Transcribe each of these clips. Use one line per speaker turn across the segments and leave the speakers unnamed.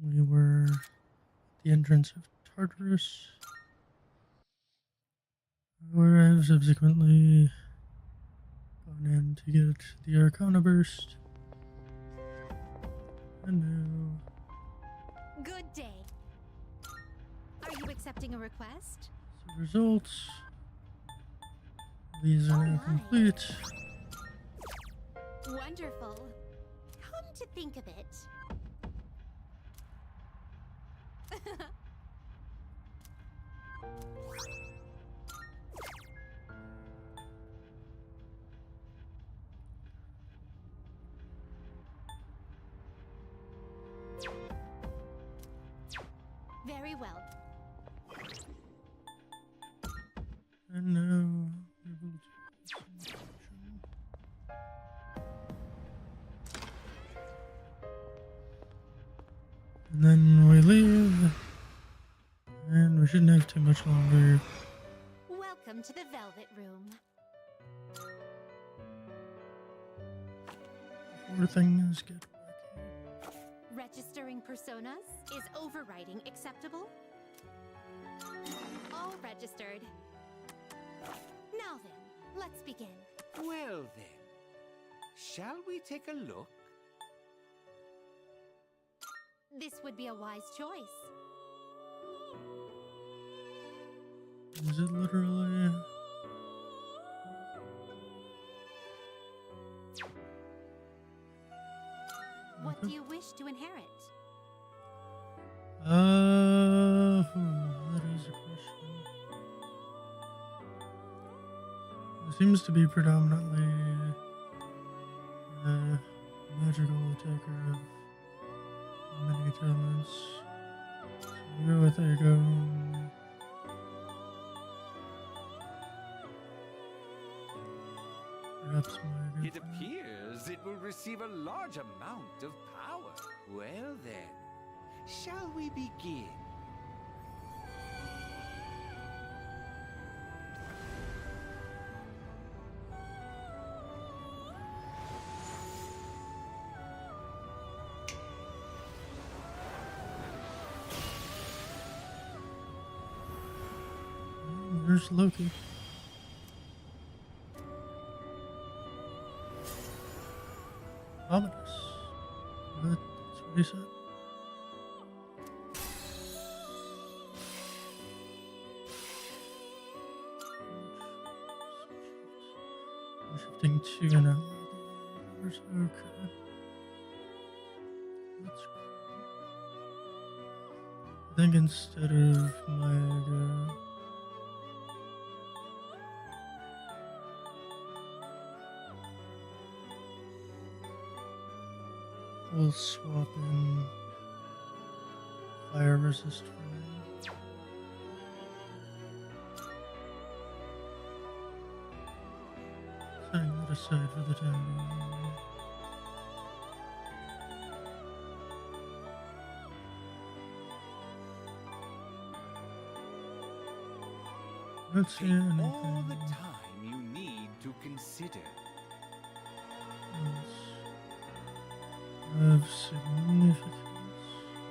We were at the entrance of Tartarus, where I have subsequently gone in to get the Arcana Burst. And now,
Good day. Are you accepting a request?
the results. These are now
my.
complete.
Wonderful. Come to think of it. Very well.
And now we will do some action. And then we leave. And we shouldn't have too much longer.
Welcome to the Velvet Room.
Before things get wacky.
Registering personas? Is overwriting acceptable? All registered. Now then, let's begin.
Well then, shall we take a look?
This would be a wise choice.
Is it literally?
What do you wish to inherit?
That is a question. It seems to be predominantly a magical attacker of many talents. So we'll go with Echo. Perhaps my
It appears it will receive a large amount of power. Well then, shall we begin?
Where's Loki? Ominous. But that's what he said. I'm shifting to an ally. Okay. Let's go. I think instead of my we'll swap in fire resist for now. Setting that aside for the time being. Let's see
Take
anything
all the time you need to consider.
else of significance.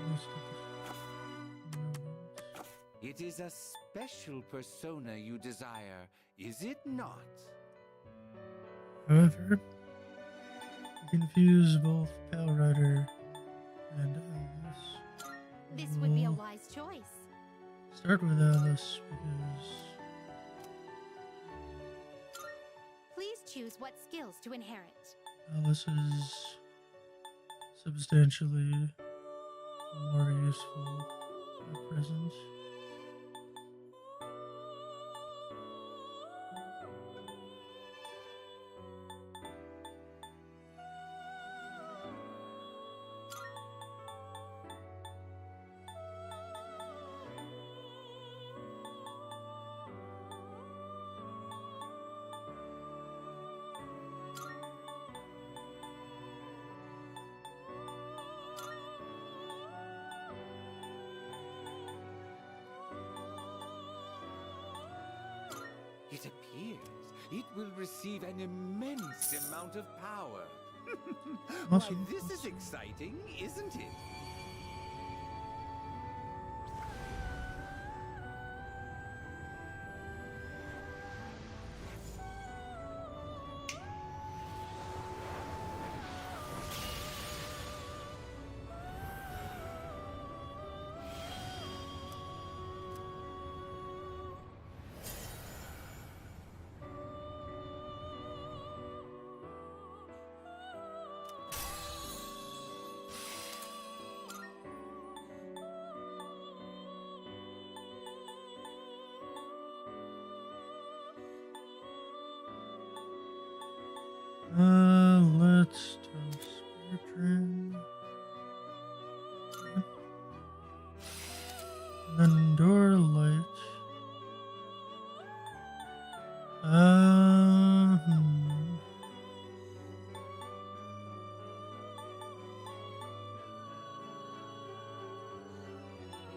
Most of the moment.
It is a special persona you desire, is it not?
However, you confuse both Pale Rider and Alice.
This would be a
We'll
wise choice.
start with Alice because
Please choose what skills to inherit.
Alice is substantially more useful at present.
It appears it will receive an immense amount of power.
Awesome.
Why, this is exciting, isn't it?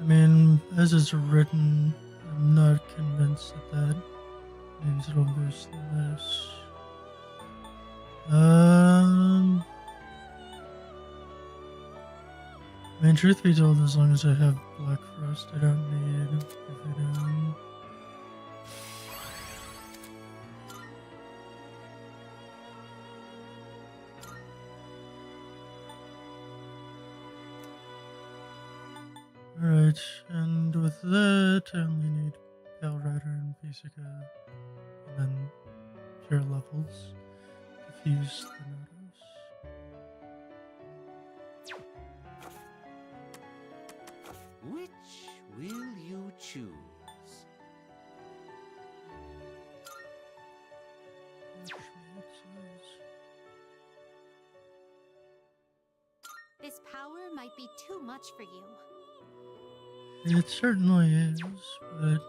I mean, as it's written, I'm not convinced that means it'll boost this. I mean, truth be told, as long as I have Black Frost, I don't need Forbidden. Alright, and with that, I only need Pale Rider and Physica, and then pure levels to fuse the Nodos.
Which will you choose?
This power might be too much for you.
It certainly is, but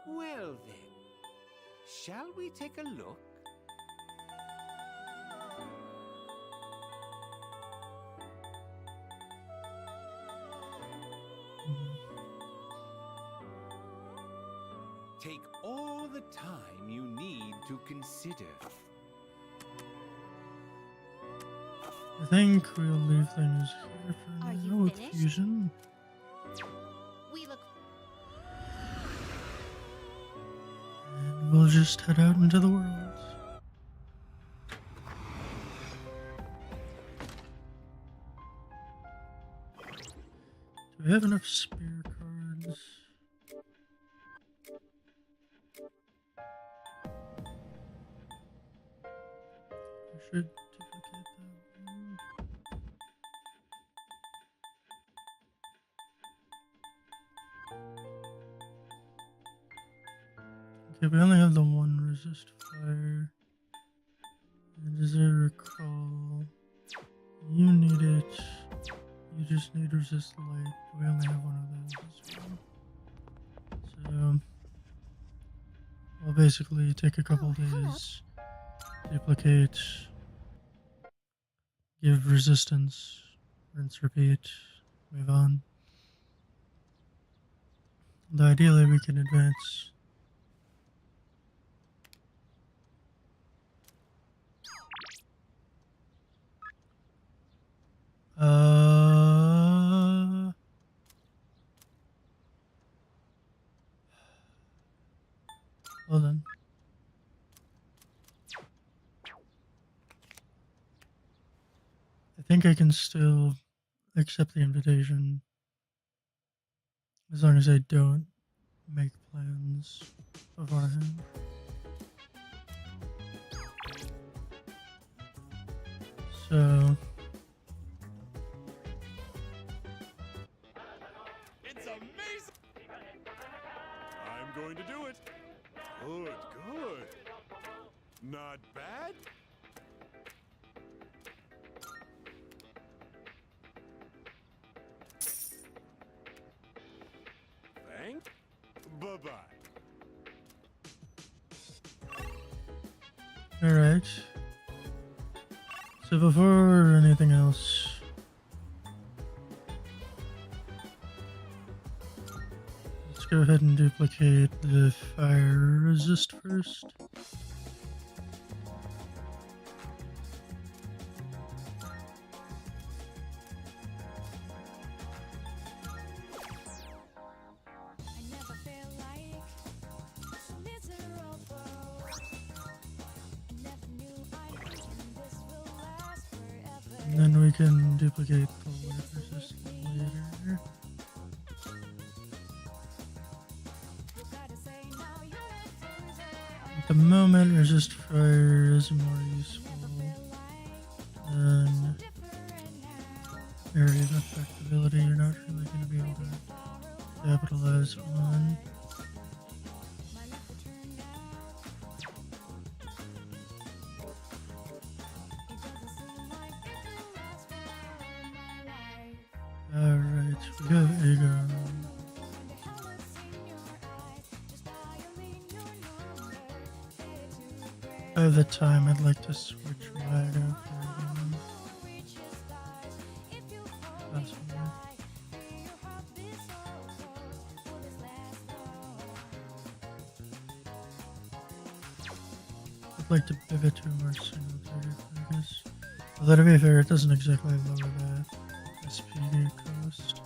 Well then, shall we take a look? Take all the time you need to consider.
I think we'll leave things here for
Are
now
you
with
finished?
fusion.
We look.
And we'll just head out into the world. Do we have enough spare cards? I should duplicate that one. Okay, we only have the one resist fire. And as I recall, you need it. You just need resist light. We only have one of those as well. So we'll basically take a couple days, duplicate, give resistance, rinse, repeat, move on. And ideally we can advance. Hold on. I think I can still accept the invitation as long as I don't make plans beforehand. So
It's amazing! I'm going to do it. Good, good. Not bad? Thank. Bye-bye.
alright. So before anything else, let's go ahead and duplicate the fire resist first.
I never feel like miserable. I never knew I'd be in this will last forever.
And then we can duplicate the light resist later.
You gotta say now you're a loser.
At the moment, resist fire is more useful than
Different now.
area of effectability. You're not really going to be able to capitalize on.
My luck will turn now. It doesn't seem like it will last forever, my life.
Alright, we have Aegon.
Wonder how it's in your eyes. Just dialing your number. Headed to the
By the time, I'd like to switch right after Aegon.
reach your stars. If you fall
That's
me
fine.
by, feel your heart
like to pivot to a more single target focus. Although to be fair, it doesn't exactly lower the SPD cost.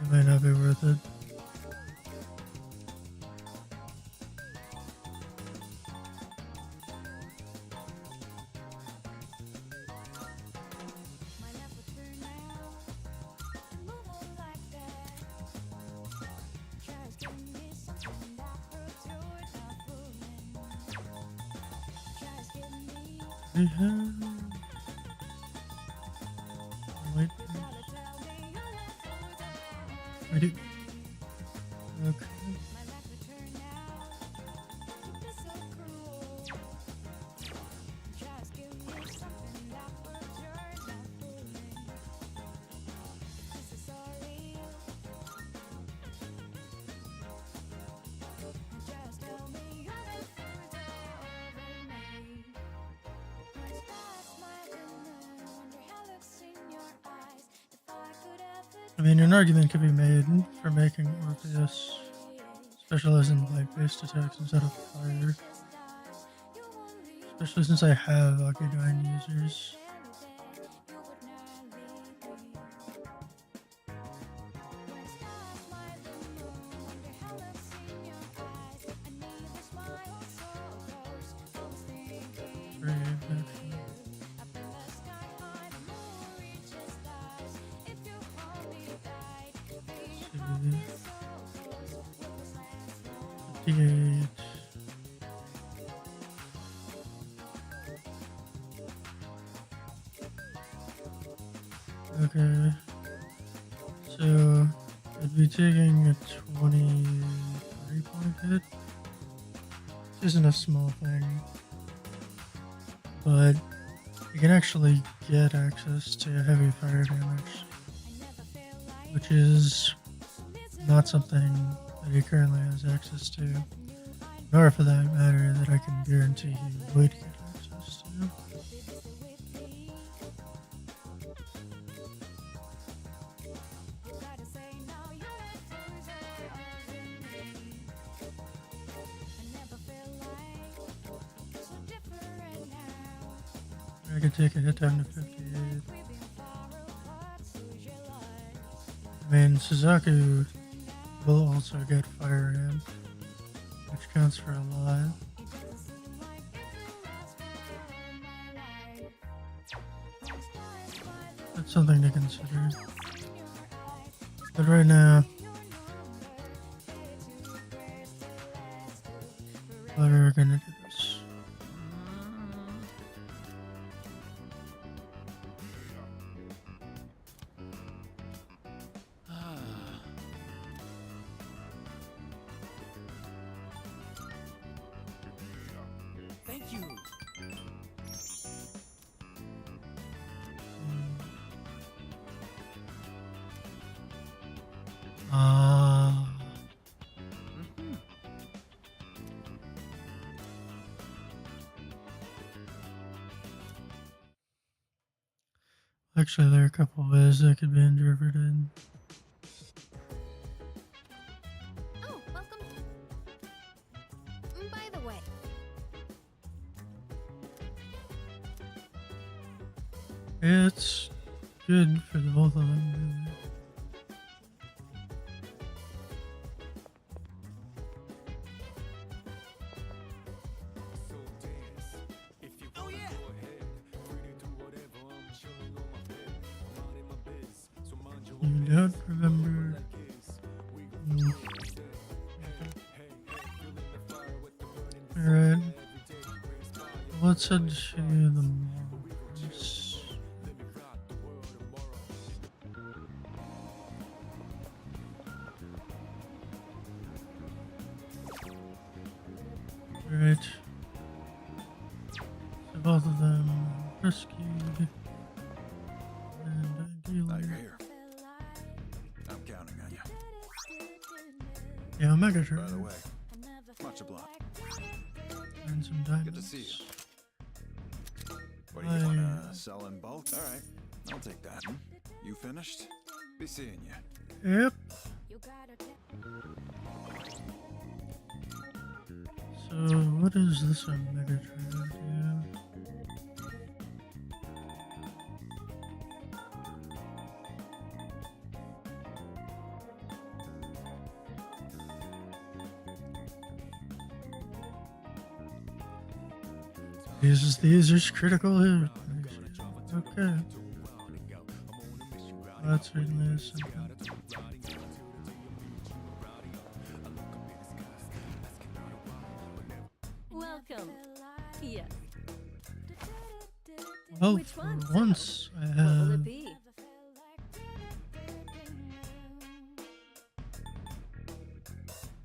It might not be worth it.
My left will turn out and move on like that. Tries to give me something that proves you're not fooling. Tries to give me
We have. Wait.
gotta tell me you're not fooling.
I do. Okay.
My left will turn out to so cruel. Tries to give me something that proves you're not fooling. This is so real. Just tell me you're not fooling me. My stars smiling and wonder how looks in your eyes. If I could ever
I mean, an argument could be made for making Orpheus specialize in light-based attacks instead of fire. Especially since I have Akidine users. Brave, actually. See. 58. Okay. So, I'd be taking a 23 point hit. This isn't a small thing. But you can actually get access to heavy fire damage, which is not something that he currently has access to, nor for that matter that I can guarantee he would get access to. I could take a hit down to 58. I mean, Suzaku will also get fire in, which counts for a lot. That's something to consider. But right now, we're gonna do this.
Thank you.
Actually, there are a couple ways that could be interpreted.
Oh, welcome. By the way,
It's good for the both of them, really.
Oh yeah.
You don't remember. Alright. Let's head to the Mars. Alright. So both of them rescued. And
Now
ideally.
you're here. I'm counting on you.
Yeah, Omega
By the
Turtle.
way, much obliged.
And some diamonds.
Good to see you. What do you wanna sell in bulk? All right, I'll take that. You finished? Be seeing you.
Yep.
you gotta
So what is this a Megatron idea? These are critical hit. Okay. That certainly is something.
Welcome. Yes.
Well,
Which
for
one?
once I
What will
have
it be?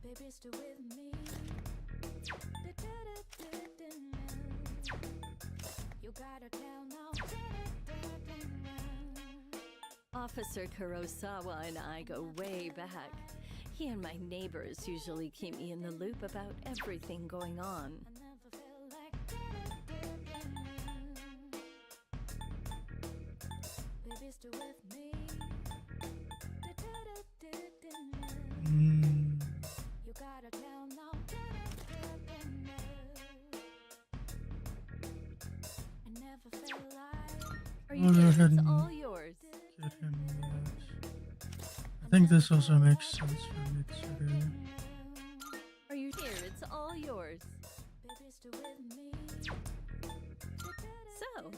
Baby, stay with me. You gotta tell now.
Officer Kurosawa and I go way back. He and my neighbors usually keep me in the loop about everything going on.
I never felt like baby, stay with me. You gotta tell now. I never felt like
Are you
Well, go
here?
ahead
It's
and
all yours.
get him that. I think this also makes sense for Mixer.
Are you here? It's all yours.
baby, stay with me.
So,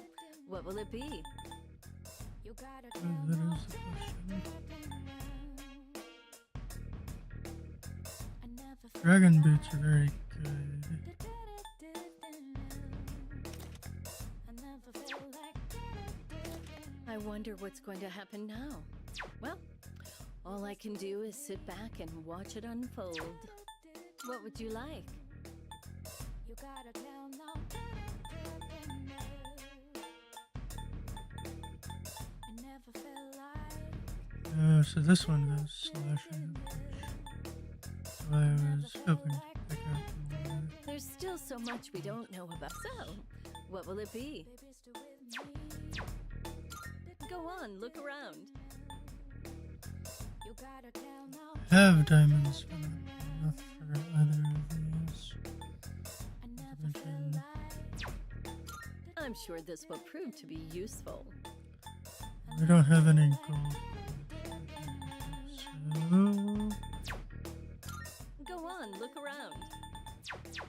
what will it be?
You gotta
Oh,
tell
that
now.
is the question.
I never felt
Dragon boots are very good.
I never felt like
I wonder what's going to happen now. Well, all I can do is sit back and watch it unfold. What would you like?
you gotta tell now. I never felt like
So this one goes slashing. So I was hoping to pick up more.
There's still so much we don't know about. So, what will it be?
baby, stay with me.
Go on, look around.
You gotta tell now.
Have diamonds, but not enough for either of these.
I never felt like
I'm sure this will prove to be useful.
We don't have any gold. So
Go on, look around.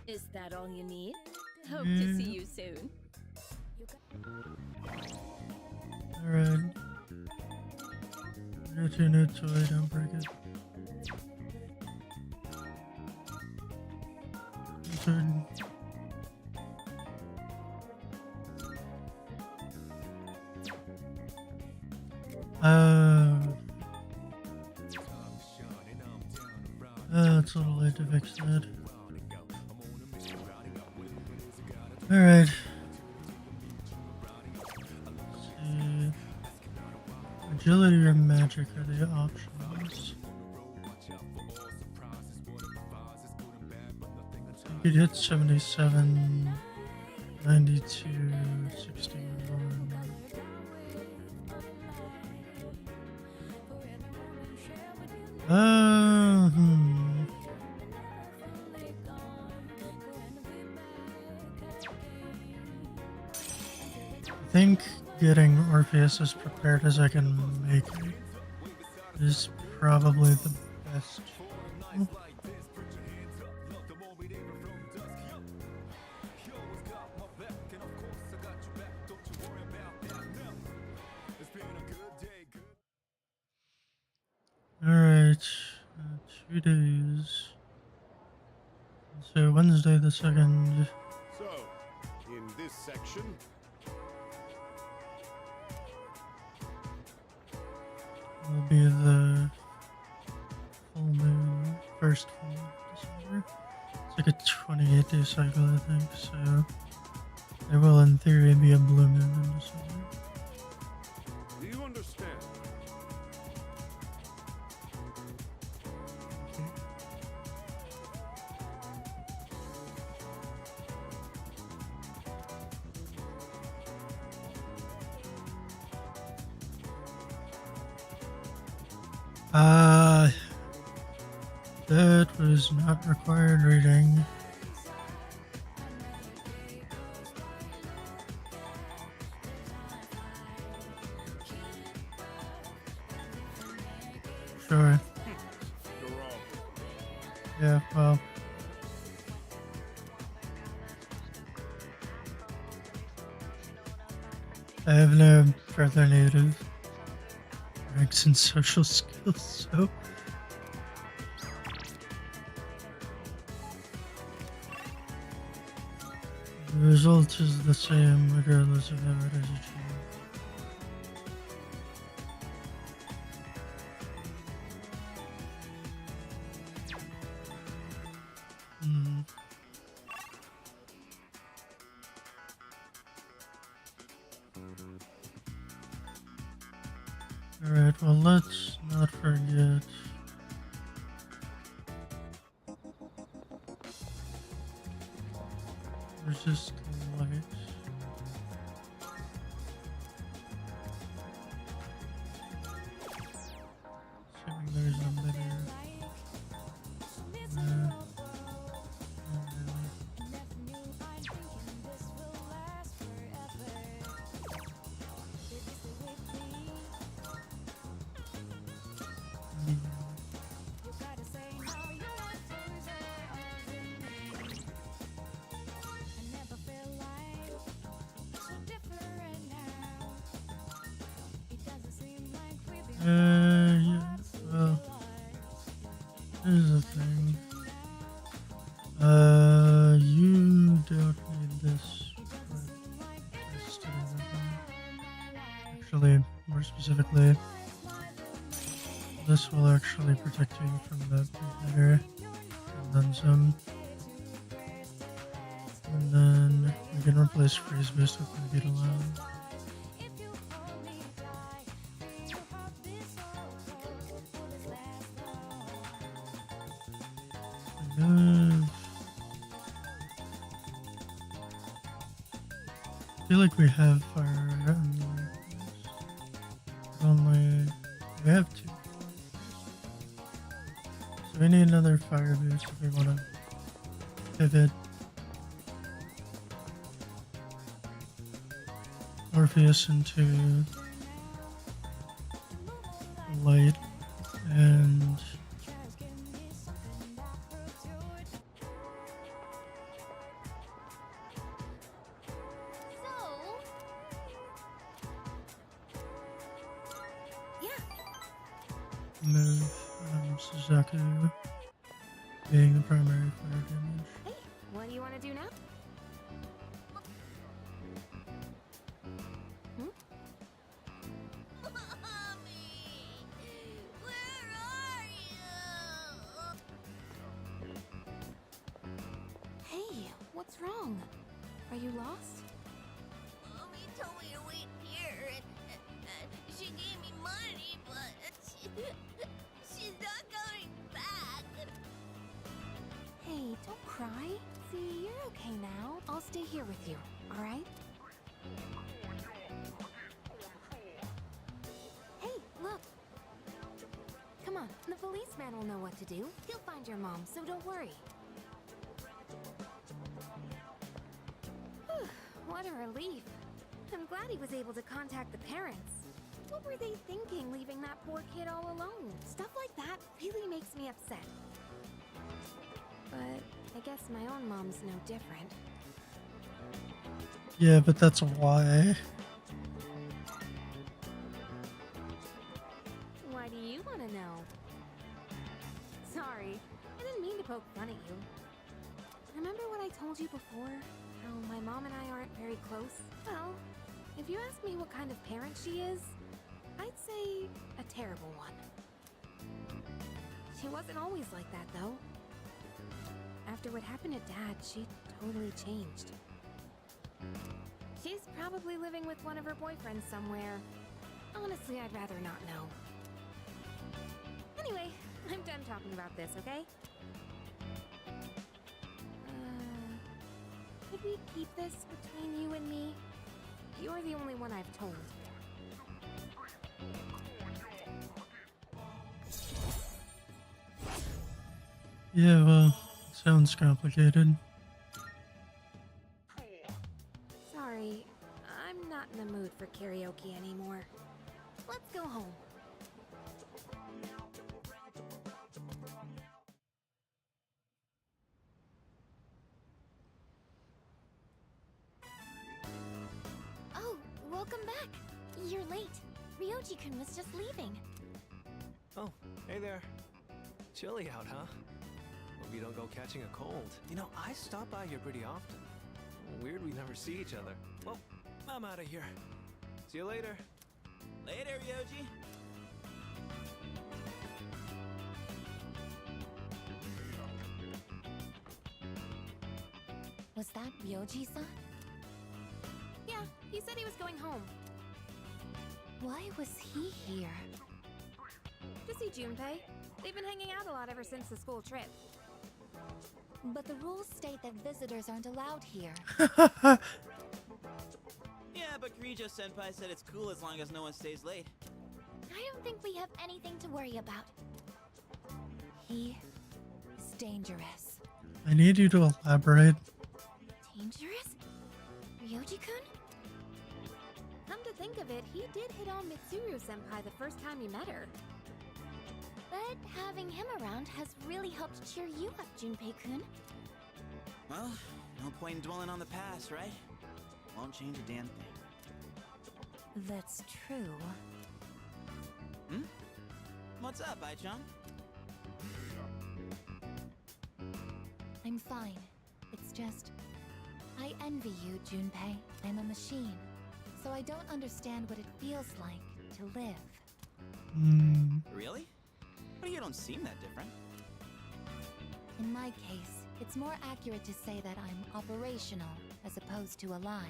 Is that all you need? Hope to see you soon.
alright. Get your new toy, don't break it. Your turn. It's a little late to fix that. Alright. Let's see. Agility or magic are the options. You could hit 77, 92, 61. I think getting Orpheus as prepared as I can make it is probably the best. Alright, 2 days. So Wednesday the 2nd.
So, in this section,
Will be the full moon, first full moon of December. It's like a 28-day cycle, I think, so there will in theory be a blue moon in December.
do you understand?
That was not required reading. Sure.
You're wrong.
Yeah, well. I have no further native ranks and social skills, so the result is the same regardless of how it is achieved. Hmm. Alright, well, let's not forget. Resist light. Assuming there's a better. Not really. Hmm. Yeah, well, here's the thing. You don't need this for this to do anything. Actually, more specifically, this will actually protect you from the predator, and then some. And then we can replace freeze boost with maybe alone. I feel like we have fire only we have two. So we need another fire boost if we want to pivot Orpheus into light and move Suzaku being the primary fire damage.
Hey, what do you want to do now?
Mommy, where are you?
Hey, what's wrong? Are you lost?
Mommy told me to wait here, and she gave me money, but she's not coming back.
Hey, don't cry. See, you're okay now. I'll stay here with you, alright? Hey, look! Come on, the policeman will know what to do. He'll find your mom, so don't worry. Whew, what a relief. I'm glad he was able to contact the parents. What were they thinking, leaving that poor kid all alone? Stuff like that really makes me upset. But I guess my own mom's no different.
Yeah, but that's why.
Why do you want to know? Sorry, I didn't mean to poke fun at you. Remember what I told you before? How my mom and I aren't very close? Well, if you ask me what kind of parent she is, I'd say a terrible one. She wasn't always like that, though. After what happened to Dad, she totally changed. She's probably living with one of her boyfriends somewhere. Honestly, I'd rather not know. Anyway, I'm done talking about this, okay? Could we keep this between you and me? You're the only one I've told.
Yeah, well, sounds complicated.
Sorry, I'm not in the mood for karaoke anymore. Let's go home. Welcome back. You're late. Ryoji-kun was just leaving.
Oh, hey there. Chilly out, huh? Hope you don't go catching a cold. You know, I stop by here pretty often. Weird we never see each other. Well, I'm out of here. See you later.
Later, Ryoji.
Was that Ryoji-san?
Yeah, he said he was going home.
Why was he here?
To see Junpei. They've been hanging out a lot ever since the school trip.
But the rules state that visitors aren't allowed here.
Yeah, but Kirijo-senpai said it's cool as long as no one stays late.
I don't think we have anything to worry about. He is dangerous.
I need you to elaborate.
Dangerous? Ryoji-kun?
Come to think of it, he did hit on Mitsuru-senpai the first time he met her.
But having him around has really helped cheer you up, Junpei-kun.
Well, no point in dwelling on the past, right? Won't change a damn thing.
That's true.
Hmm? What's up, Ai-chan?
I'm fine. It's just... I envy you, Junpei. I'm a machine. So I don't understand what it feels like to live.
Really? But you don't seem that different.
In my case, it's more accurate to say that I'm operational as opposed to alive.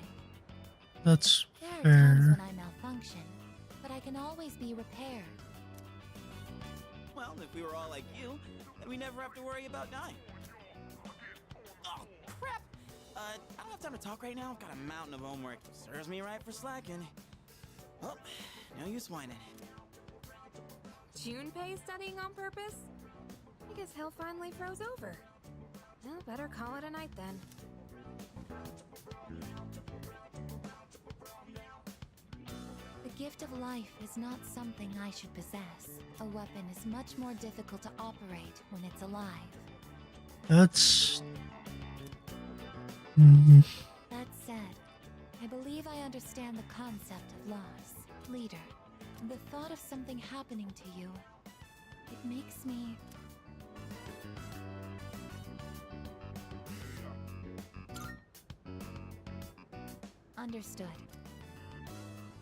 That's
There are times
fair.
when I malfunction, but I can always be repaired.
Well, if we were all like you, then we never have to worry about dying. Oh, crap! I don't have time to talk right now. I've got a mountain of homework. Serves me right for slacking. Well, no use whining.
Junpei studying on purpose? I guess hell finally froze over. Well, better call it a night then.
The gift of life is not something I should possess. A weapon is much more difficult to operate when it's alive.
That's...
That said, I believe I understand the concept of loss. Leader, the thought of something happening to you, it makes me... Understood.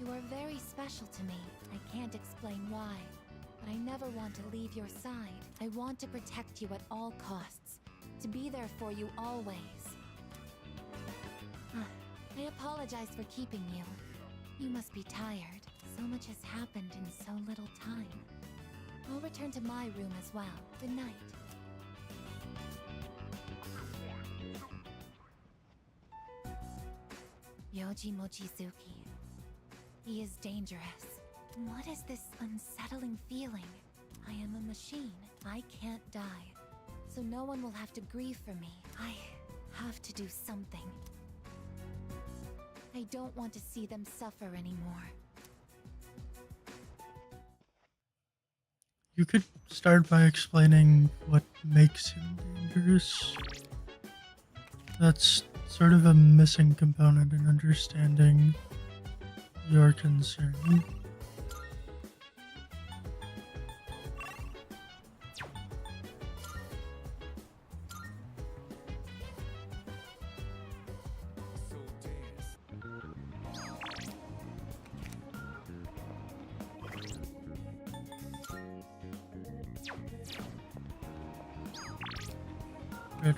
You are very special to me. I can't explain why, but I never want to leave your side. I want to protect you at all costs, to be there for you always. I apologize for keeping you. You must be tired. So much has happened in so little time. I'll return to my room as well. Good night. Yoji Mochizuki. He is dangerous. What is this unsettling feeling? I am a machine. I can't die. So no one will have to grieve for me. I have to do something. I don't want to see them suffer anymore.
You could start by explaining what makes him dangerous. That's sort of a missing component in understanding your concern. Good.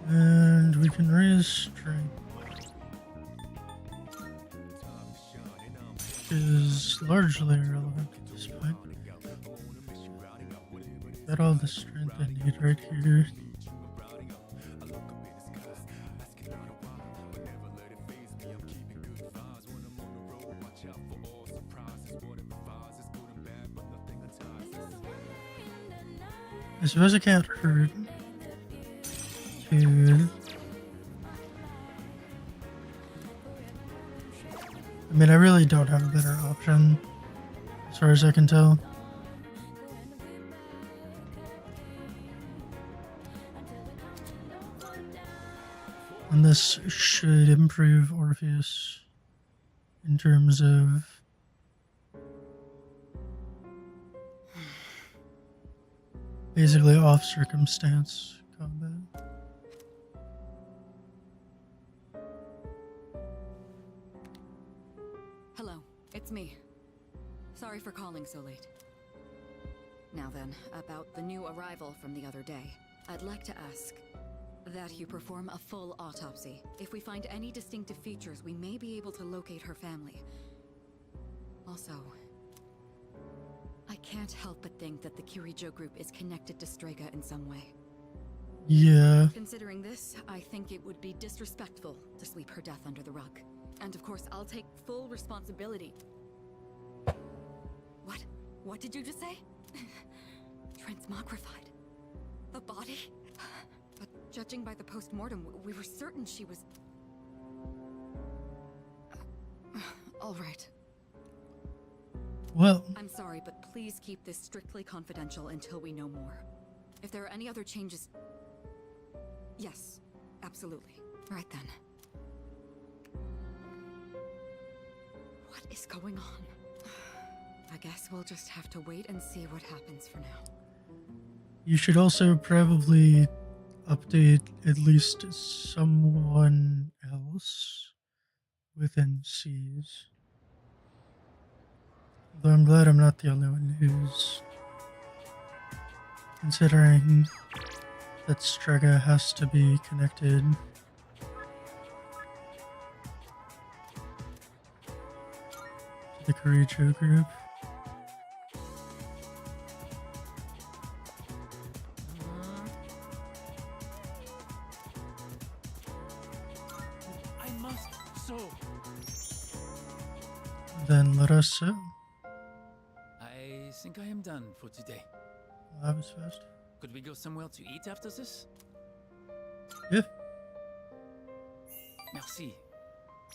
And we can raise strength, which is largely irrelevant at this point. Got all the strength I need right here. I suppose I can't hurt. Dude. I mean, I really don't have a better option, as far as I can tell. And this should improve Orpheus in terms of basically off circumstance combat.
Hello, it's me. Sorry for calling so late. Now then, about the new arrival from the other day. I'd like to ask that you perform a full autopsy. If we find any distinctive features, we may be able to locate her family. Also, I can't help but think that the Kirijo group is connected to Strega in some way.
Yeah.
Considering this, I think it would be disrespectful to sweep her death under the rug. And of course, I'll take full responsibility. What? What did you just say? Transmogrified. The body? But judging by the post-mortem, we were certain she was... all right.
Well,
I'm sorry, but please keep this strictly confidential until we know more. If there are any other changes... Yes, absolutely. Right then. What is going on? I guess we'll just have to wait and see what happens for now.
you should also probably update at least someone else within C's. Though I'm glad I'm not the only one who's considering that Strega has to be connected to the Kirijo group.
I must so.
Then let us so.
I think I am done for today.
Well, that was fast.
Could we go somewhere to eat after this?
Yeah.
Merci.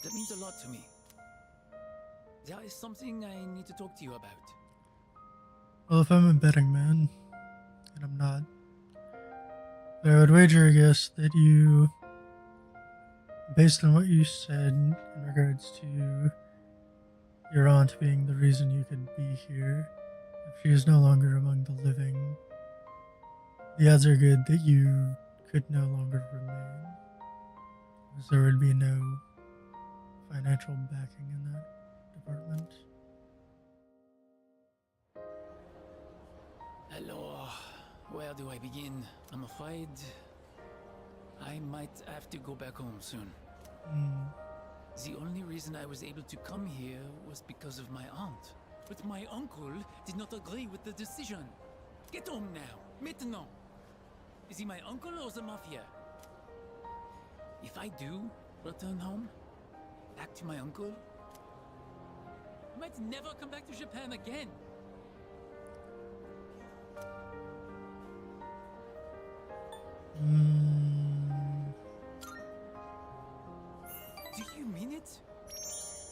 That means a lot to me. There is something I need to talk to you about.
Well, if I'm a betting man, and I'm not, but I would wager, I guess, that you, based on what you said in regards to your aunt being the reason you could be here, if she is no longer among the living, the odds are good that you could no longer remain, because there would be no financial backing in that department.
Alors, where do I begin? I'm afraid I might have to go back home soon. The only reason I was able to come here was because of my aunt. But my uncle did not agree with the decision. Get home now, maintenant. Is he my uncle or the mafia? If I do return home, back to my uncle, I might never come back to Japan again. Do you mean it?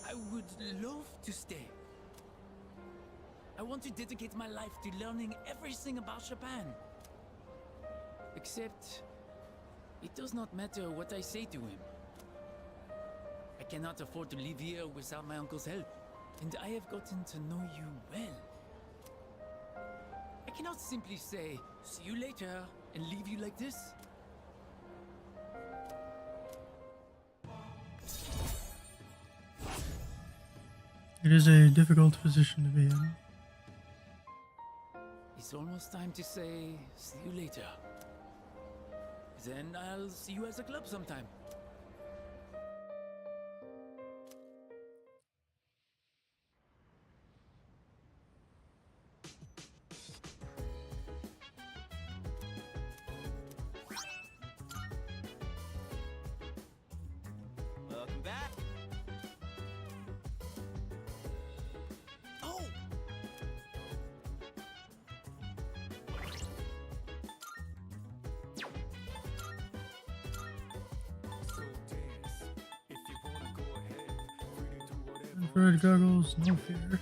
I would love to stay. I want to dedicate my life to learning everything about Japan. Except, it does not matter what I say to him. I cannot afford to live here without my uncle's help, and I have gotten to know you well. I cannot simply say, see you later, and leave you like this.
It is a difficult position to be in.
It's almost time to say, see you later. Then I'll see you at the club sometime.
Welcome back. Oh!
Infrared goggles, no fear.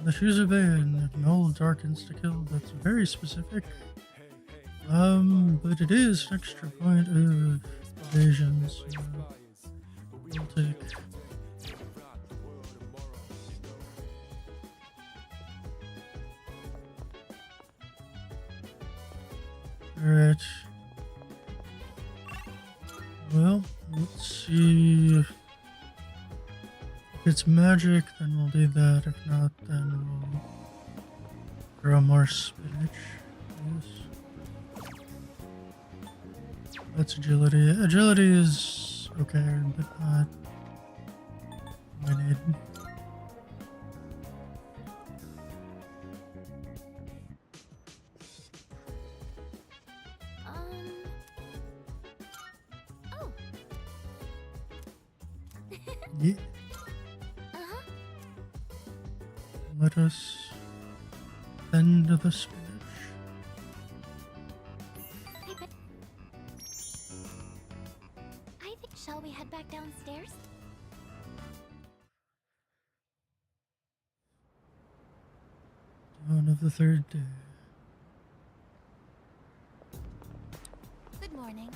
The shoes of Bayon, an old dark insta-kill that's very specific. But it is an extra point of evasion, so we'll take. Alright. Well, let's see. If it's magic, then we'll do that. If not, then we'll grow more spinach. Yes. That's agility. Agility is okay, but not what I need.
Oh.
Yeah.
Uh-huh.
Let us bend the spinach.
I think, shall we head back downstairs?
Dawn of the third day.
Good morning.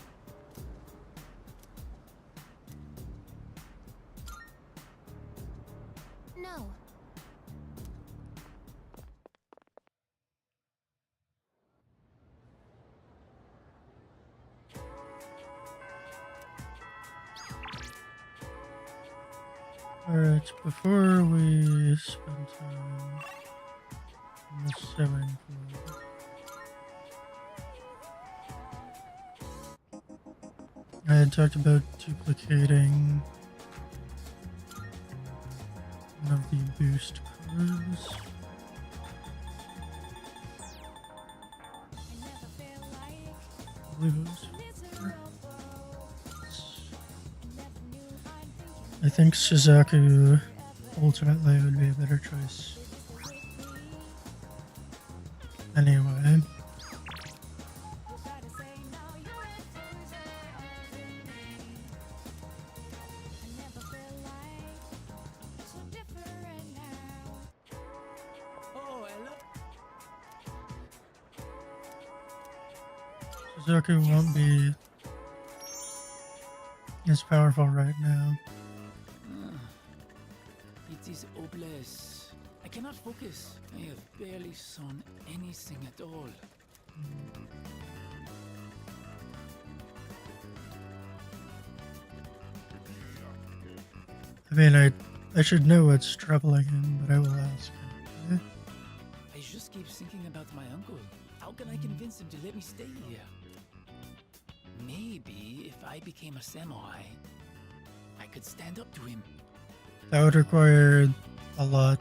No.
Alright, before we spend time in the sewing pool, I had talked about duplicating one of the boost cards. I believe it was here. I think Suzaku ultimately would be a better choice. Anyway.
Oh, hello.
Suzaku won't be as powerful right now.
It is hopeless. I cannot focus. I have barely sewn anything at all.
I mean, I should know what's troubling him, but I will ask him.
I just keep thinking about my uncle. How can I convince him to let me stay here? Maybe if I became a samurai, I could stand up to him.
That would require a lot.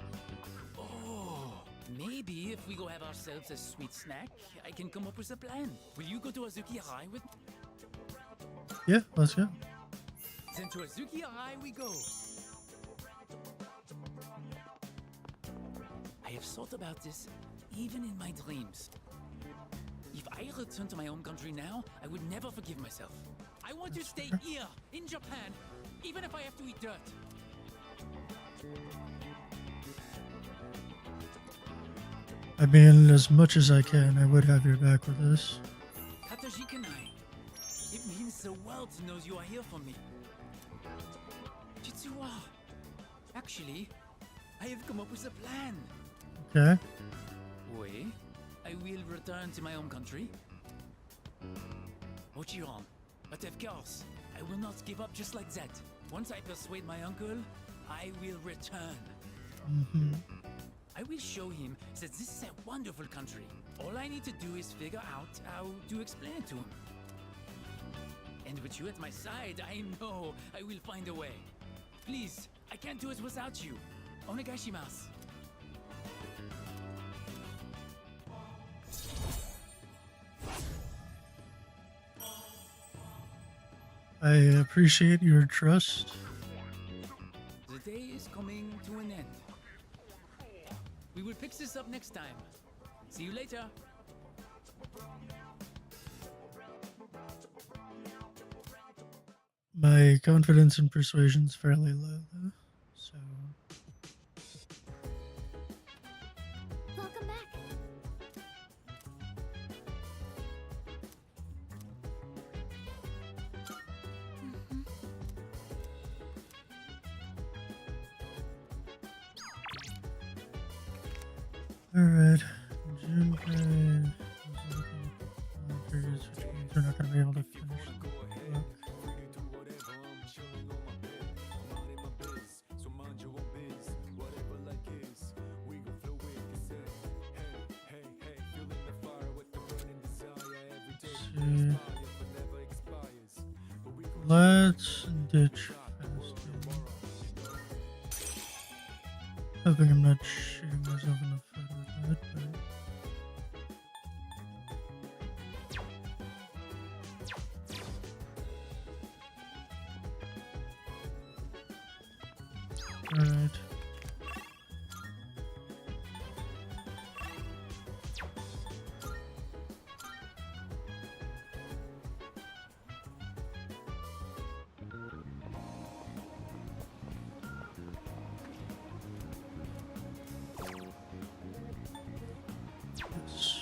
Oh, maybe if we go have ourselves a sweet snack, I can come up with a plan. Will you go to Azuki High with me?
Yeah, let's go.
Then to Azuki High we go. I have thought about this even in my dreams. If I return to my home country now, I would never forgive myself. I want to stay here, in Japan, even if I have to eat dirt.
I mean, as much as I can, I would have your back with this.
Katajikanai. It means the world knows you are here for me. Jitsuwa. Actually, I have come up with a plan.
Okay.
Oui, I will return to my home country. Ochiron. But of course, I will not give up just like that. Once I persuade my uncle, I will return.
Mm-hmm.
I will show him that this is a wonderful country. All I need to do is figure out how to explain it to him. And with you at my side, I know I will find a way. Please, I can't do it without you. Onegaishimasu.
I appreciate your trust.
The day is coming to an end. We will pick this up next time. See you later.
My confidence in persuasion is fairly low, though. So.
Welcome back.
Alright, June 5th. Which means we're not gonna be able to finish the book. Let's ditch fasting. Hoping I'm not shooting myself in the foot with that, but alright.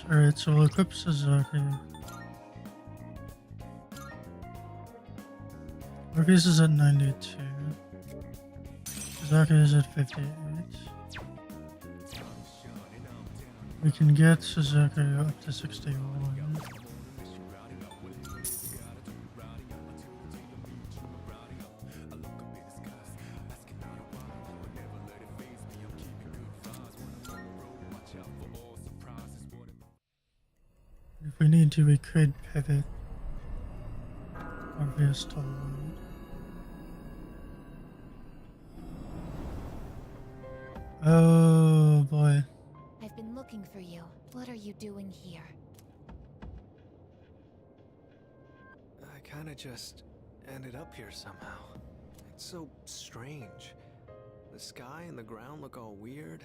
Alright, so we'll equip Sasaki. Morpheus is at 92. Sasaki is at 58. We can get Sasaki up to 61. If we need to, we could pivot Morpheus to Lloyd. Oh boy.
I've been looking for you. What are you doing here?
I kinda just ended up here somehow. It's so strange. The sky and the ground look all weird,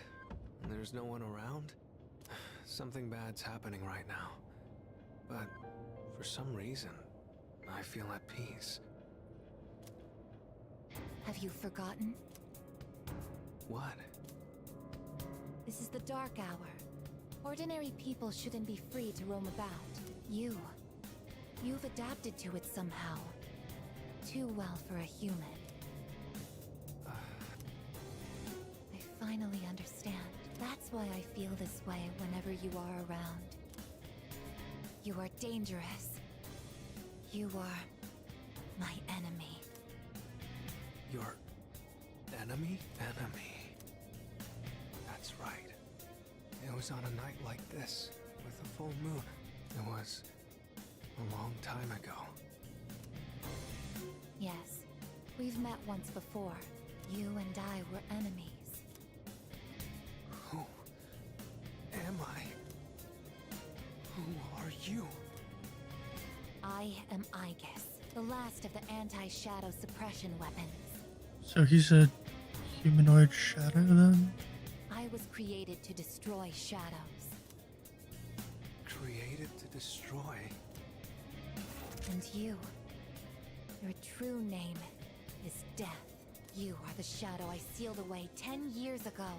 and there's no one around. Something bad's happening right now. But for some reason, I feel at peace.
Have you forgotten?
What?
This is the Dark Hour. Ordinary people shouldn't be free to roam about. You've adapted to it somehow. Too well for a human. I finally understand. That's why I feel this way whenever you are around. You are dangerous. You are my enemy.
Your enemy? Enemy. That's right. It was on a night like this, with a full moon. It was a long time ago.
Yes, we've met once before. You and I were enemies.
Who am I? Who are you?
I am Aegis, the last of the anti-shadow suppression weapons.
So he's a humanoid shadow then?
I was created to destroy shadows.
Created to destroy?
And your true name is Death. You are the shadow I sealed away 10 years ago.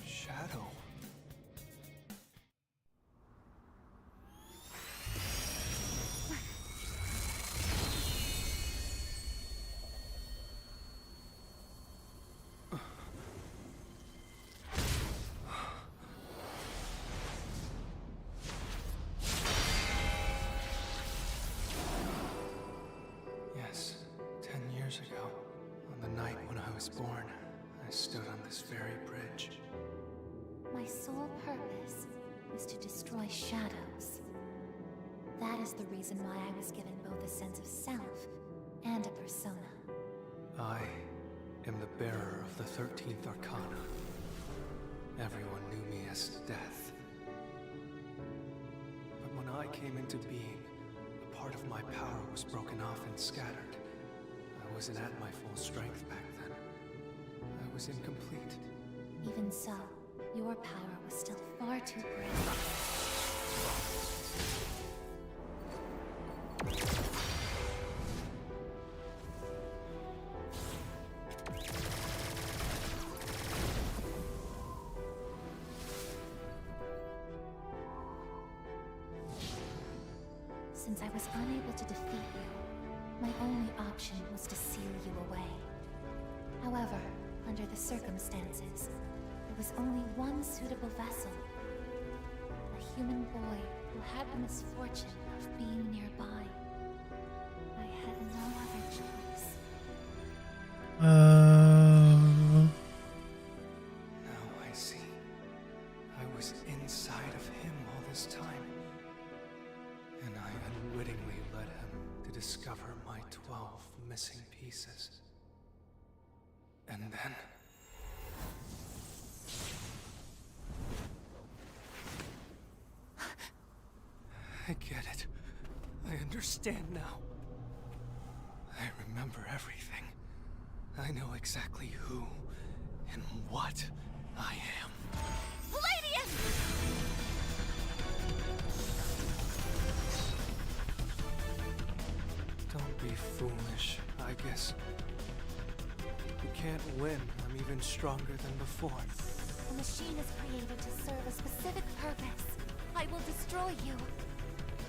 Shadow? Yes, 10 years ago, on the night when I was born, I stood on this very bridge.
My sole purpose was to destroy shadows. That is the reason why I was given both a sense of self and a persona.
I am the bearer of the 13th Arcana. Everyone knew me as Death. But when I came into being, a part of my power was broken off and scattered. I wasn't at my full strength back then. I was incomplete.
Even so, your power was still far too great. Since I was unable to defeat you, my only option was to seal you away. However, under the circumstances, I there was only one suitable vessel. A human boy who had the misfortune of being nearby. I had no other choice.
Now I see. I was inside of him all this time. And I unwittingly led him to discover my 12 missing pieces. And then... I get it. I understand now. I remember everything. I know exactly who and what I am.
Palladium!
Don't be foolish, I guess. You can't win. I'm even stronger than before.
The machine is created to serve a specific purpose. I will destroy you.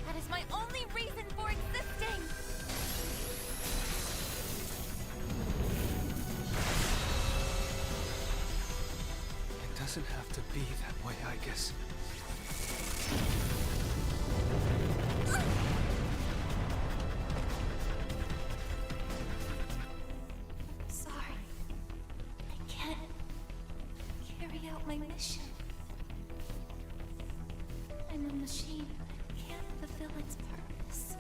That is my only reason for existing!
It doesn't have to be that way, I guess.
Sorry. I can't carry out my mission. I'm a machine. I can't fulfill its purpose.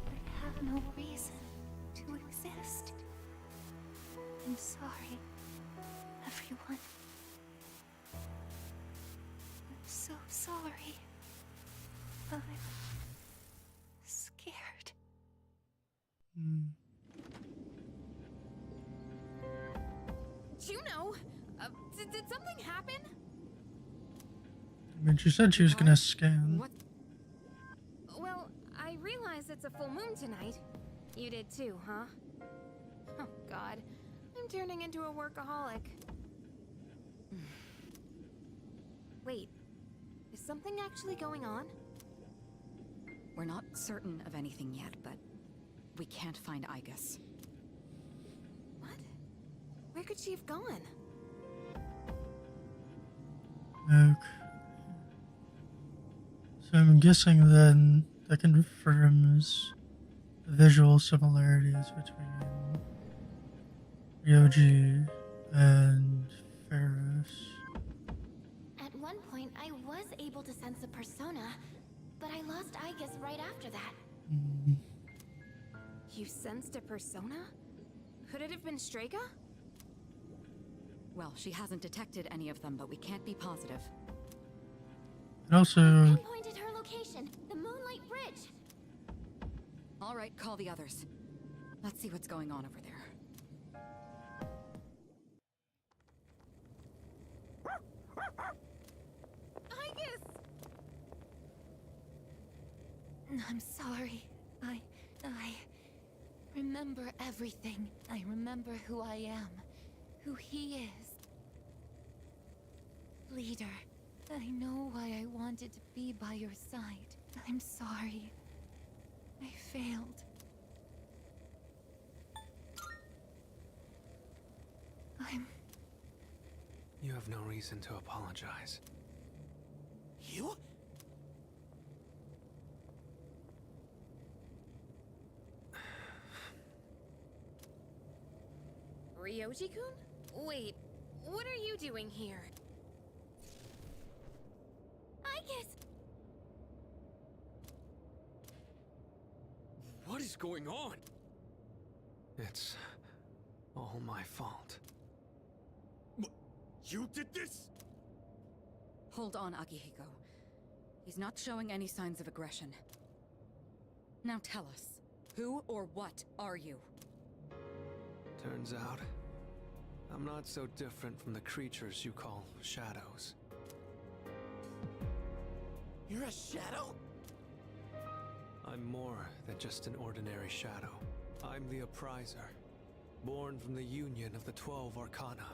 I have no reason to exist. I'm sorry, everyone. I'm so sorry. I'm scared.
Juno, did something happen?
I mean, she said she was gonna scan.
What? Well, I realize it's a full moon tonight. You did too, huh? Oh God, I'm turning into a workaholic. Wait, is something actually going on?
We're not certain of anything yet, but we can't find Igus.
What? Where could she have gone?
Okay. So I'm guessing then that confirms the visual similarities between Ryoji and Ferris.
At one point, I was able to sense a persona, but I lost Igus right after that.
You sensed a persona? Could it have been Strega?
Well, she hasn't detected any of them, but we can't be positive.
And also,
Pinpointed her location, the Moonlight Bridge.
All right, call the others. Let's see what's going on over there.
Igus!
I'm sorry. I remember everything. I remember who I am, who he is. Leader, I know why I wanted to be by your side. I'm sorry. I failed.
You have no reason to apologize.
You?
Ryoji-kun? Wait, what are you doing here?
Igus!
What is going on?
It's all my fault.
You did this?
Hold on, Akihiko. He's not showing any signs of aggression. Now tell us, who or what are you?
Turns out, I'm not so different from the creatures you call shadows.
You're a shadow?
I'm more than just an ordinary shadow. I'm the Appriser, born from the union of the 12 Arcana.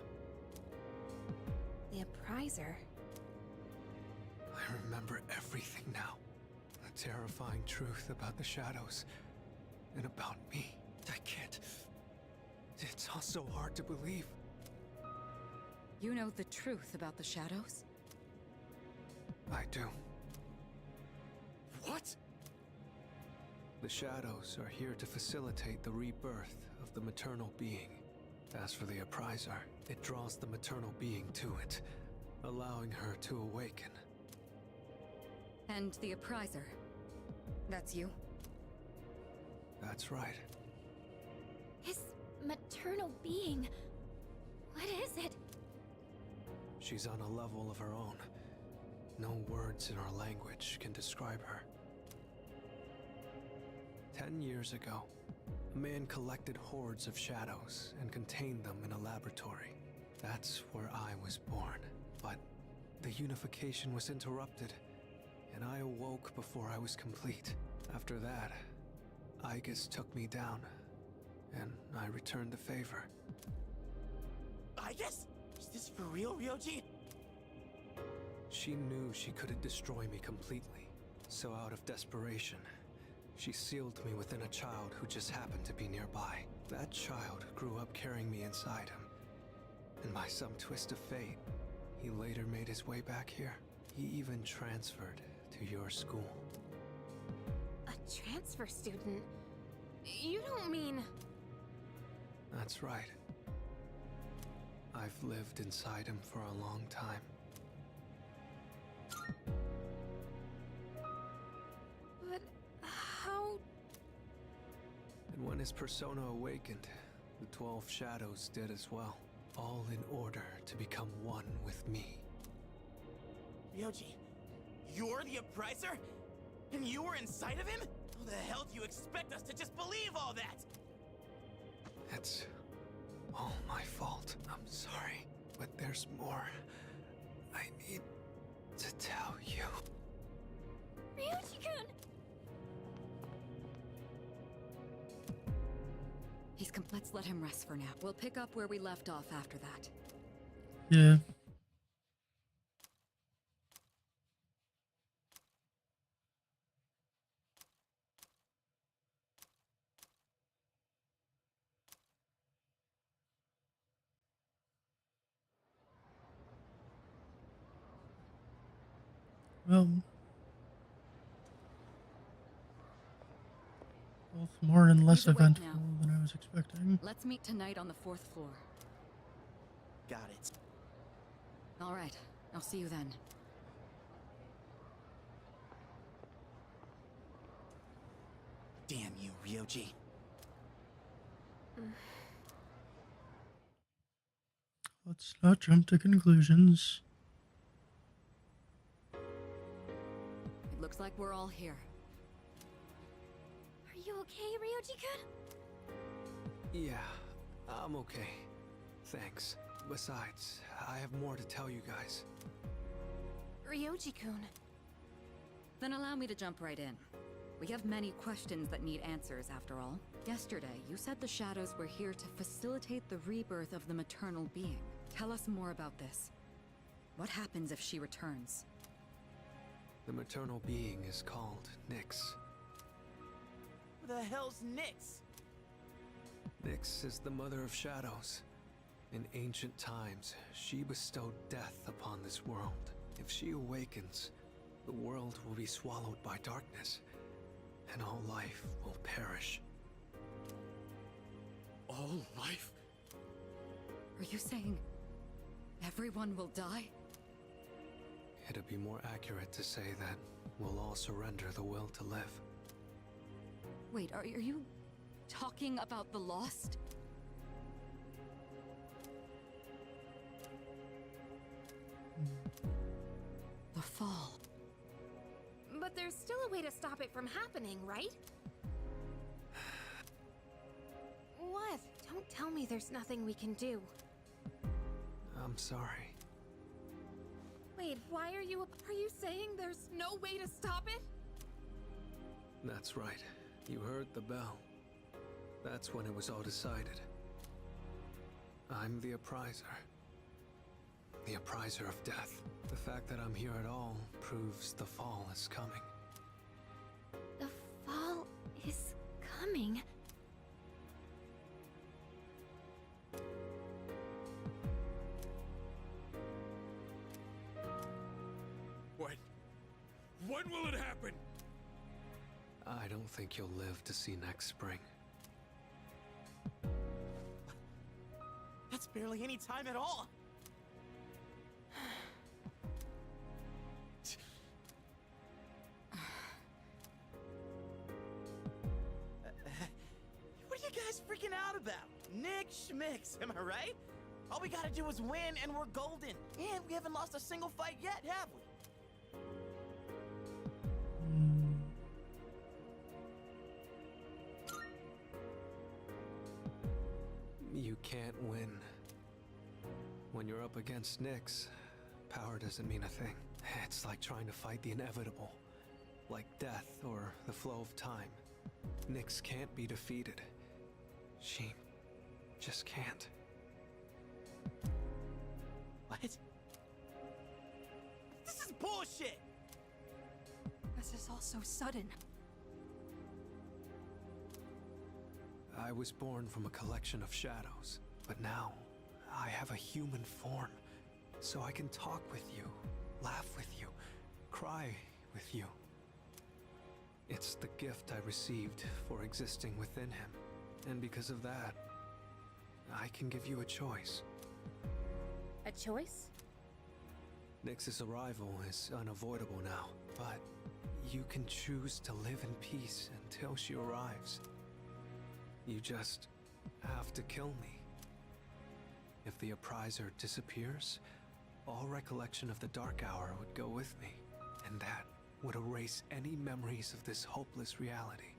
The Appriser?
I remember everything now. The terrifying truth about the shadows, and about me. I can't... It's all so hard to believe.
You know the truth about the shadows?
I do.
What?
The shadows are here to facilitate the rebirth of the maternal being. As for the appraiser, it draws the maternal being to it, allowing her to awaken.
And the appraiser? That's you?
That's right.
His maternal being. What is it?
She's on a level of her own. No words in our language can describe her. 10 years ago, a man collected hordes of shadows and contained them in a laboratory. That's where I was born. But the unification was interrupted, and I awoke before I was complete. After that, Aigis took me down, and I returned the favor.
Aigis? Is this for real, Ryoji?
She knew she couldn't destroy me completely, so out of desperation, she sealed me within a child who just happened to be nearby. That child grew up carrying me inside him, and by some twist of fate, he later made his way back here. He even transferred to your school.
A transfer student? You don't mean...
That's right. I've lived inside him for a long time.
But how...
And when his persona awakened, the 12 shadows did as well, all in order to become one with me.
Ryoji, you're the appraiser? And you were inside of him? How the hell do you expect us to just believe all that?
It's all my fault. I'm sorry, but there's more I need to tell you.
Ryoji-kun!
Let's let him rest for now. We'll pick up where we left off after that.
Yeah. Well, both more and less
He's awake
eventful
now.
than I was expecting.
Let's meet tonight on the 4th floor.
Got it.
All right. I'll see you then.
Damn you, Ryoji.
Let's not jump to conclusions.
It looks like we're all here.
Are you okay, Ryoji-kun?
Yeah, I'm okay. Thanks. Besides, I have more to tell you guys.
Ryoji-kun.
Then allow me to jump right in. We have many questions that need answers, after all. Yesterday, you said the shadows were here to facilitate the rebirth of the maternal being. Tell us more about this. What happens if she returns?
The maternal being is called Nyx.
Who the hell's Nyx?
Nyx is the mother of shadows. In ancient times, she bestowed death upon this world. If she awakens, the world will be swallowed by darkness, and all life will perish.
All life?
Are you saying everyone will die?
It'd be more accurate to say that we'll all surrender the will to live.
Wait, are you talking about the lost? The fall.
But there's still a way to stop it from happening, right? What? Don't tell me there's nothing we can do.
I'm sorry.
Wait, why are you saying there's no way to stop it?
That's right. You heard the bell. That's when it was all decided. I'm the appraiser. The appraiser of death. The fact that I'm here at all proves the fall is coming.
The fall is coming.
When will it happen?
I don't think you'll live to see next spring.
That's barely any time at all. What are you guys freaking out about? Nick Schmicks, am I right? All we gotta do is win and we're golden. And we haven't lost a single fight yet, have we?
You can't win. When you're up against Nyx, power doesn't mean a thing. It's like trying to fight the inevitable. Like death or the flow of time. Nyx can't be defeated. She just can't.
What? This is bullshit!
This is all so sudden.
I was born from a collection of shadows, but now I have a human form, so I can talk with you, laugh with you, cry with you. It's the gift I received for existing within him, and because of that, I can give you a choice.
A choice?
Nyx's arrival is unavoidable now, but you can choose to live in peace until she arrives. You just have to kill me. If the Appriser disappears, all recollection of the Dark Hour would go with me, and that would erase any memories of this hopeless reality.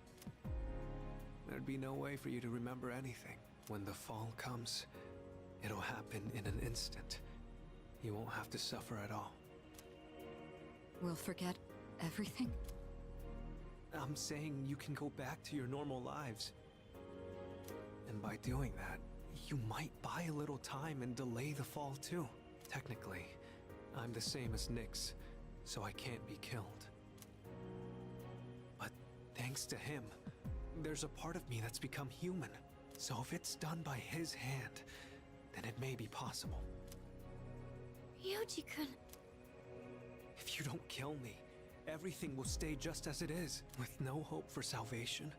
There'd be no way for you to remember anything. When the fall comes, it'll happen in an instant. You won't have to suffer at all.
We'll forget everything?
I'm saying you can go back to your normal lives. And by doing that, you might buy a little time and delay the fall too. Technically, I'm the same as Nyx, so I can't be killed. But thanks to him, there's a part of me that's become human. So if it's done by his hand, then it may be possible.
Ryuji-kun.
If you don't kill me, everything will stay just as it is, with no hope for salvation.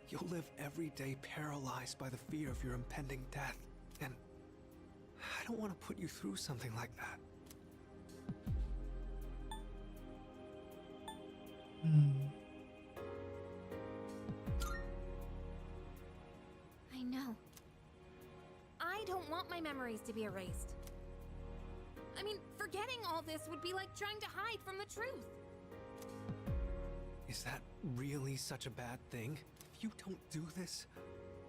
You'll live every day paralyzed by the fear of your impending death. And I don't want to put you through something like that.
I know. I don't want my memories to be erased. I mean, forgetting all this would be like trying to hide from the truth.
Is that really such a bad thing? If you don't do this,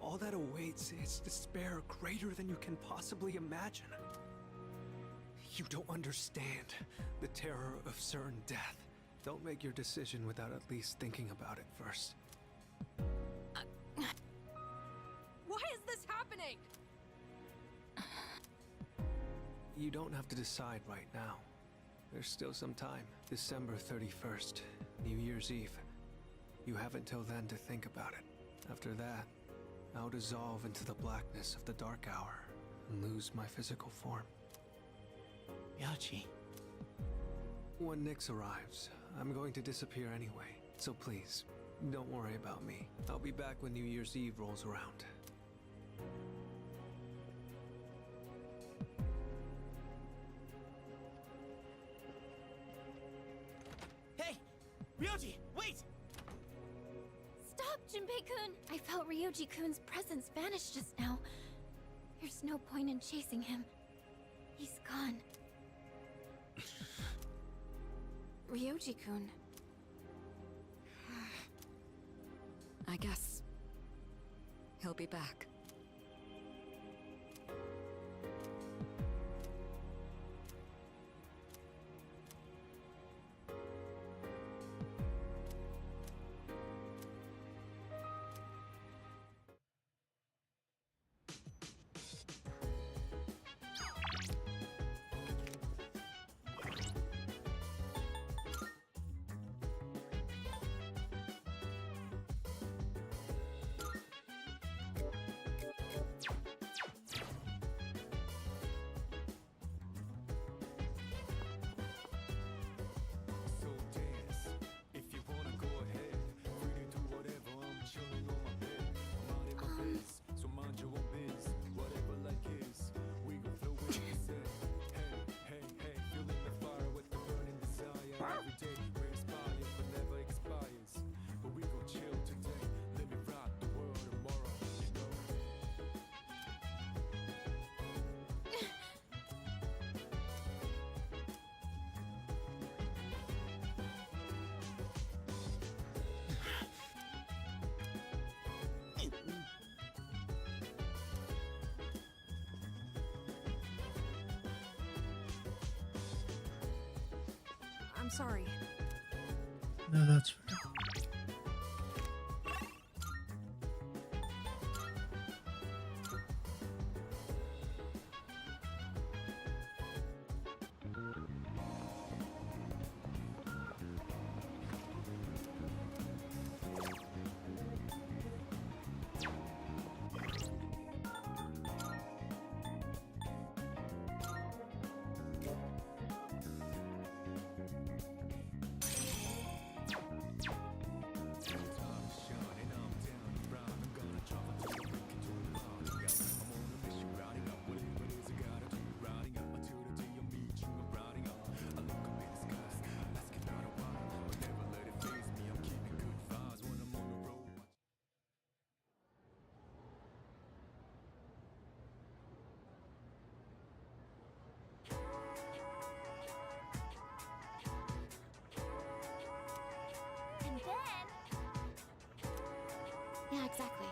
all that awaits is despair greater than you can possibly imagine. You don't understand the terror of certain death. Don't make your decision without at least thinking about it first.
Why is this happening?
You don't have to decide right now. There's still some time. December 31st, New Year's Eve. You have until then to think about it. After that, I'll dissolve into the blackness of the Dark Hour and lose my physical form.
Yachi.
When Nyx arrives, I'm going to disappear anyway. So please, don't worry about me. I'll be back when New Year's Eve rolls around.
Hey! Ryoji, wait!
Stop, Junpei-kun! I felt Ryoji-kun's presence vanish just now. There's no point in chasing him. He's gone.
Ryoji-kun. I guess he'll be back.
I'm sorry.
No, that's fair.
And then
Yeah, exactly.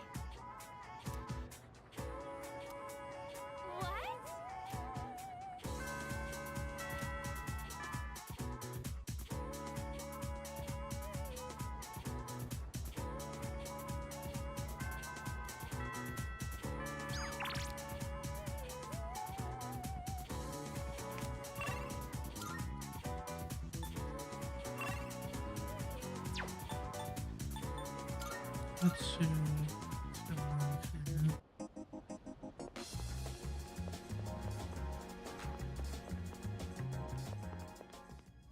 what?
Let's see what's going on here.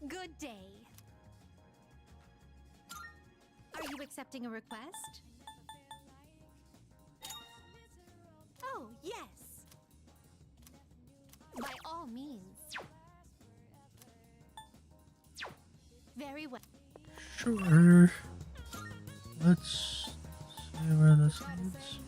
Good day. Are you accepting a request? Oh, yes. By all means. Very well.
Sure. Let's see where this leads.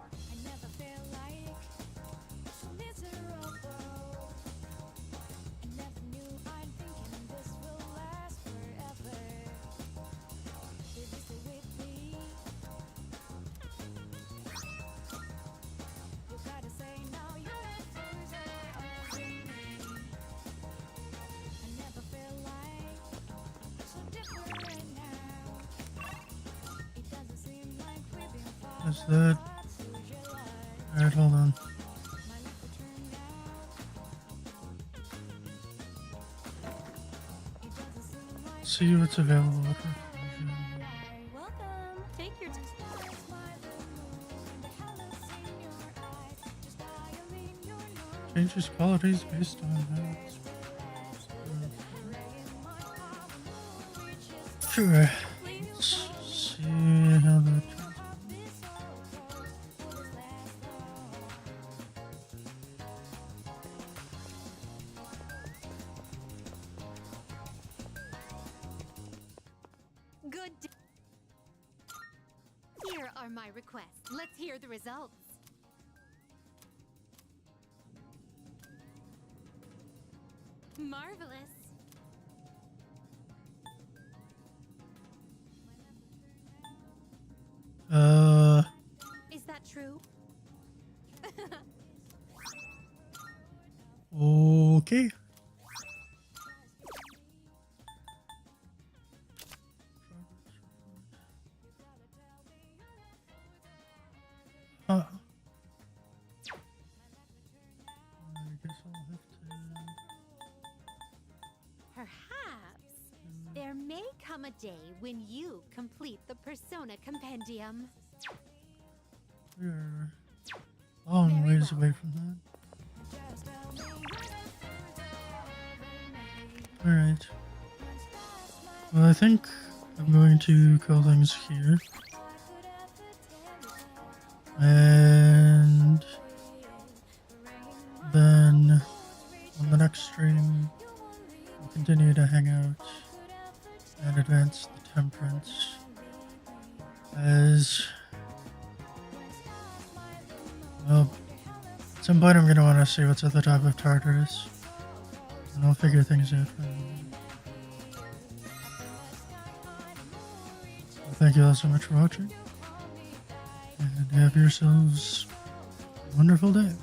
I never felt like miserable. I never knew I'm thinking this will last forever. Baby, stay with me. You gotta say now you're a loser of me. I never felt like so different now. It doesn't seem like we've been far.
Is that? Alright, hold on. See what's available at Reclusion.
Welcome. Take your time.
Changes qualities based on that. Sure. Let's see how that turns out.
Good. Here are my requests. Let's hear the results. Marvelous. Is that true?
Okay. Huh. I guess I'll have to.
Perhaps there may come a day when you complete the Persona Compendium.
We're a long
Very
ways
well.
away from that. Alright. Well, I think I'm going to call things here. And then on the next stream, we'll continue to hang out and advance the Temperance. As well, at some point I'm going to want to see what's at the top of Tartarus. And and I'll figure things out for you. Well, thank you all so much for watching, and have yourselves a wonderful day.